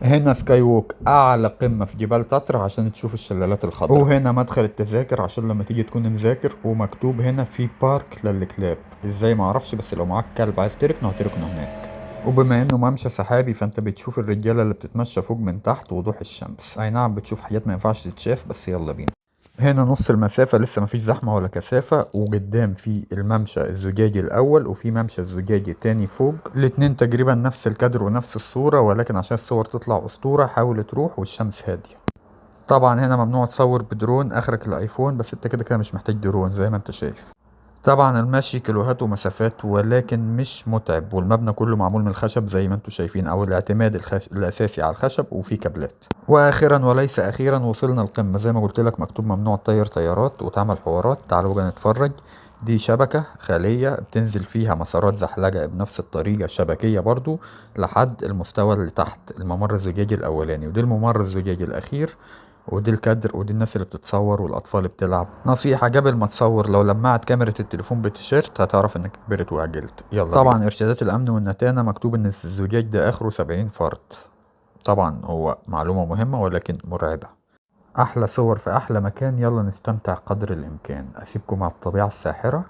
هنا سكاي ووك، اعلى قمة في جبال تطرة عشان تشوف الشلالات الخضراء. وهنا مدخل التذاكر عشان لما تيجي تكون مذاكر، ومكتوب هنا في بارك للكلاب. ازاي ما اعرفش، بس لو معاك كلب عايز تركنه هتركنه هناك. وبما انه ممشى سحابي فانت بتشوف الرجالة اللي بتتمشى فوق من تحت وضوح الشمس. اي نعم بتشوف حاجات ما ينفعش تتشاف، بس يلا بينا. هنا نص المسافة لسه مفيش زحمة ولا كثافة، وقدام في الممشى الزجاجي الأول وفي ممشى زجاجي تاني فوق. الاتنين تقريبا نفس الكادر ونفس الصورة، ولكن عشان الصور تطلع أسطورة حاول تروح والشمس هادية. طبعا هنا ممنوع تصور بدرون، آخرك الآيفون، بس انت كده كده مش محتاج درون زي ما انت شايف. طبعا المشي كيلوهات ومسافات، ولكن مش متعب، والمبنى كله معمول من الخشب زي ما انتم شايفين، او الاعتماد الاساسي على الخشب، وفيه كابلات. واخيرا وليس اخيرا وصلنا القمة. زي ما قلت لك مكتوب ممنوع تطير طيارات وتعمل حوارات. تعالوا بقى نتفرج. دي شبكة خالية بتنزل فيها مسارات زحلقة بنفس الطريقة الشبكية برضو لحد المستوى اللي تحت الممر الزجاجي الأولاني، ودي الممر الزجاجي الأخير. ودي الكادر، ودي الناس اللي بتتصور والاطفال اللي بتلعب. نصيحة قبل ما تصور، لو لمعت كاميرا التليفون بتيشيرت هتعرف انك كبرت وعجلت. يلا طبعا بينا. ارشادات الامن والنتانة مكتوب ان الزجاج ده اخره 70 فرد. طبعا هو معلومة مهمة ولكن مرعبة. احلى صور في احلى مكان، يلا نستمتع قدر الامكان. اسيبكم مع الطبيعة الساحرة.